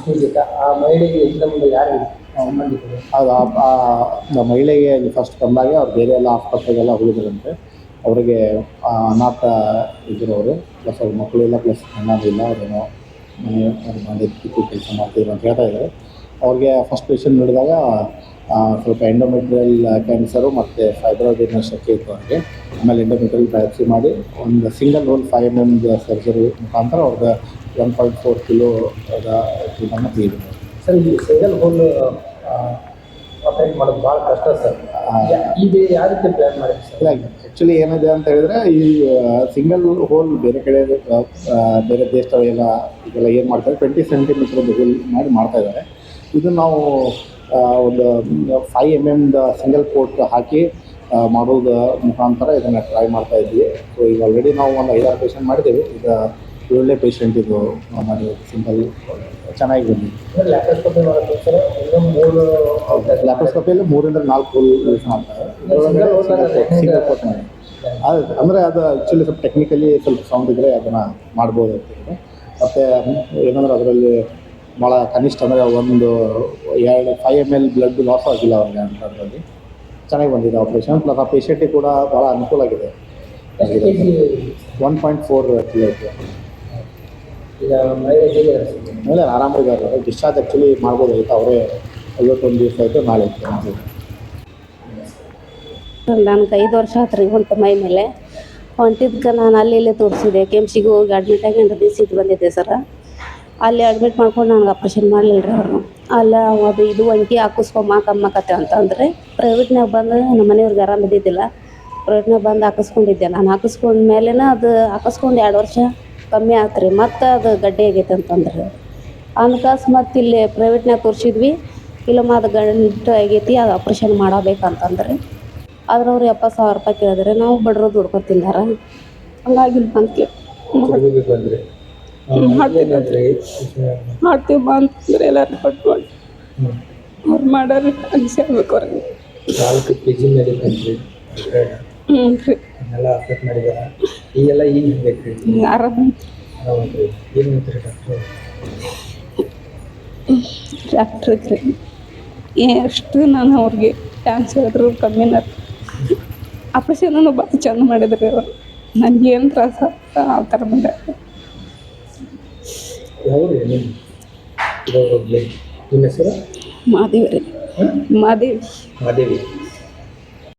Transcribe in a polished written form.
ಪೂಜಿತ ಆ ಮಹಿಳೆಗೆ ಹೆಚ್ಚಿನ ಮುಂದೆ ಯಾರು ಸಂಬಂಧಿಕರು? ಅದು ಆ ಮಹಿಳೆಗೆ ಫಸ್ಟ್ ಬಂದಾಗ ಅವ್ರು ಬೇರೆ ಎಲ್ಲ ಆಸ್ಪತ್ರೆಗೆಲ್ಲ ಹೋಗಿದ್ರಂತೆ. ಅವರಿಗೆ ಅನಾಥ ಇದ್ದರು ಅವರು, ಪ್ಲಸ್ ಅವ್ರ ಮಕ್ಕಳೆಲ್ಲ, ಪ್ಲಸ್ ಅಣ್ಣದಿಲ್ಲ, ಅವರೇನೋ ಮನೆ ಮಾಡಿದ್ದು ಕೆಲಸ ಮಾಡ್ತಿದ್ರು ಅಂತ ಹೇಳ್ತಾ ಇದ್ದಾರೆ. ಅವ್ರಿಗೆ ಫಸ್ಟ್ ಪೇಷಂಟ್ ನೋಡಿದಾಗ ಸ್ವಲ್ಪ ಎಂಡೋಮೆಟ್ರಿಯಲ್ ಕ್ಯಾನ್ಸರು ಮತ್ತು ಫೈಬ್ರಾಯ್ಡಿನ ಶಕ್ತಿ ಇತ್ತು ಅವ್ರಿಗೆ. ಆಮೇಲೆ ಎಂಡೋಮೆಟ್ರಿಯಲ್ ಬಯಾಪ್ಸಿ ಮಾಡಿ ಒಂದು ಸಿಂಗಲ್ ಹೋಲ್ 5 mm ಸರ್ಜರಿ ಮುಖಾಂತರ ಅವ್ರಿಗೆ 1.4 kg ಇದನ್ನು ತೆಗೆದಿದ್ದಾರೆ. ಸರ್, ಈ ಸಿಂಗಲ್ ಹೋಲ್ ಆಪರೇಟ್ ಮಾಡೋದು ಭಾಳ ಕಷ್ಟ ಸರ್. ಇದು ಯಾವ ರೀತಿ ಪ್ಲ್ಯಾನ್ ಮಾಡಿದೆ ಸರ್? ಇಲ್ಲ, ಆ್ಯಕ್ಚುಲಿ ಏನಿದೆ ಅಂತ ಹೇಳಿದ್ರೆ, ಈ ಸಿಂಗಲ್ ಹೋಲ್ ಬೇರೆ ಕಡೆ ಬೇರೆ ದೇಶದಲ್ಲೆಲ್ಲ ಇದೆಲ್ಲ ಏನು ಮಾಡ್ತಾರೆ, 20 cm ಹೋಲ್ ಮಾಡಿ ಮಾಡ್ತಾಯಿದ್ದಾರೆ. ಇದು ನಾವು ಒಂದು 5 mm ಸಿಂಗಲ್ ಪೋರ್ಟ್ ಹಾಕಿ ಮಾಡೋದು ಮುಖಾಂತರ ಇದನ್ನು ಟ್ರೈ ಮಾಡ್ತಾಯಿದ್ವಿ. ಸೊ ಈಗ ಆಲ್ರೆಡಿ ನಾವು ಒಂದು 5-6 ಪೇಷಂಟ್ ಮಾಡಿದ್ದೇವೆ. ಈಗ 7ನೇ ಪೇಷಂಟ್ ಇದು ಮಾಡಿ ಸಿಂಗಲ್ ಚೆನ್ನಾಗಿ ಬಂದಿದೆ. ಲ್ಯಾಪ್ರೋಸ್ಕೋಪಿ ಮಾಡೋದು ಸರ್, ಲ್ಯಾಪ್ರೋಸ್ಕೋಪಿಯಲ್ಲಿ 3-4 ಹೋಲ್ ಯೂಸ್ ಮಾಡ್ತಾರೆ. ಸಿಂಗಲ್ ಪೋರ್ಟ್ ಮಾಡಿ ಅಂದರೆ ಅದು ಆ್ಯಕ್ಚುಲಿ ಸ್ವಲ್ಪ ಟೆಕ್ನಿಕಲಿ ಸ್ವಲ್ಪ ಸೌಂಡ್ ಇದ್ದರೆ ಅದನ್ನು ಮಾಡ್ಬೋದು ಆಗ್ತದೆ. ಮತ್ತು ಏನಂದ್ರೆ ಅದರಲ್ಲಿ ಭಾಳ ಕನಿಷ್ಠ ಅಂದರೆ 5 ml ಬ್ಲಡ್ ಲಾಸ್ ಆಗಿಲ್ಲ ಅವ್ರಿಗೆ ಅದರಲ್ಲಿ. ಚೆನ್ನಾಗಿ ಬಂದಿದೆ ಆಪ್ರೇಷನ್. ಪ್ಲಸ್ ಆ ಪೇಷಂಟಿಗೆ ಕೂಡ ಭಾಳ ಅನುಕೂಲ ಆಗಿದೆ. 1.4 kg ಇದೆ. ಈಗ ಆಮೇಲೆ ಆರಾಮಾಗಿದ್ದಾರೆ. Discharge actually ಮಾಡ್ಬೋದಾಗಿತ್ತು. ಅವರೇ 51 ದಿವಸ ಆಯಿತು, ನಾಳೆ ಇತ್ತು. ನನಗೆ 5 ವರ್ಷ ಆತ್ರಿ ಹೊಂಟ ಮೈ ಮೇಲೆ ಹೊಂಟಿದ್ಕೆ ನಾನು ಅಲ್ಲಿ ತೋರಿಸಿದೆ. ಕೆಮ್ಸಿಗೆ ಹೋಗಿ ಅಡ್ಮಿಟ್ ಆಗಿ 2 ದಿವಸ ಇದು ಬಂದಿದ್ದೆ ಸರ. ಅಲ್ಲಿ ಅಡ್ಮಿಟ್ ಮಾಡ್ಕೊಂಡು ನನಗೆ ಆಪ್ರೇಷನ್ ಮಾಡಲಿಲ್ಲ ರೀ ಅವರು. ಅಲ್ಲ ಅದು ಇದು ಅಂಕಿ ಹಾಕಿಸ್ಕೊಂಬ ಕಮ್ಮಕತ್ತೆ ಅಂತಂದರೆ ಪ್ರೈವೇಟ್ನಾಗ ಬಂದು ನಮ್ಮ ಮನೆಯವ್ರಿಗೆ ಆರಾಮ ಇದ್ದಿದ್ದಿಲ್ಲ. ಪ್ರೈವೇಟ್ನಾಗ ಬಂದು ಹಾಕಿಸ್ಕೊಂಡಿದ್ದೆ. ನಾನು ಹಾಕಿಸ್ಕೊಂಡ ಮೇಲೇ ಅದು ಹಾಕಿಸ್ಕೊಂಡು 2 ವರ್ಷ ಕಮ್ಮಿ ಆಯ್ತು ರೀ. ಮತ್ತು ಅದು ಗಡ್ಡೆ ಆಗೈತೆ ಅಂತಂದ್ರೆ ಅನ್ಕಾಸ್ ಮತ್ತು ಇಲ್ಲಿ ಪ್ರೈವೇಟ್ನಾಗ ತೋರಿಸಿದ್ವಿ. ಇಲ್ಲಮ್ಮ ಅದು ಗಂಟು ಆಗೈತಿ, ಅದು ಆಪ್ರೇಷನ್ ಮಾಡಬೇಕಂತಂದ್ರೆ ಆದ್ರೆ ಅವ್ರು 70,000 ರೂಪಾಯಿ ಕೇಳಿದ್ರೆ ನಾವು ಬಡ್ರು ದುಡ್ಕೊಂಡು ತಿಂದಾರ. ಹಂಗಾಗಿ ಬಂದು ಮಾಡ್ತೀವಿ ಬಾ ಅಂತಂದ್ರೆ ಎಲ್ಲರೂ ಕೊಟ್ಕೊಂಡು ಅವ್ರು ಮಾಡೋರು ಅನಿಸಿ ಆಗ್ಬೇಕು ಅವ್ರಿಗೆ. 4 kg ಮೇಲೆ ಬಂದ್ರಿ ಹ್ಞೂ ರೀ, ಎಲ್ಲ ಅಪ್ಡೇಟ್ ಮಾಡಿದಾರ. ಈಗೆಲ್ಲ ಈಗ ಬೇಕು ರೀ, ಆರಾಮ ಆರಾಮಂತ್ರಿ. ಏನು ಹೇಳ್ತೀರಿ ಡಾಕ್ಟ್ರಿಗೆ ಎಷ್ಟು ನಾನು ಅವ್ರಿಗೆ ಥ್ಯಾಂಕ್ಸ್ ಹೇಳಿದ್ರು ಕಮ್ಮಿನ. ಆಪ್ರೇಷನೂ ಭಾಳ ಚಂದ ಮಾಡಿದ್ರಿ ಅವರು. ನನಗೇನು ತ್ರಾಸ ಆ ಥರ ಬಂದ. ಯಾವ ರೀ ನಿಮ್ಮ ಹೆಸರು? ಮಾದೇವಿ ರೀ, ಮಾದೇವಿ. ಮಾದೇವಿ.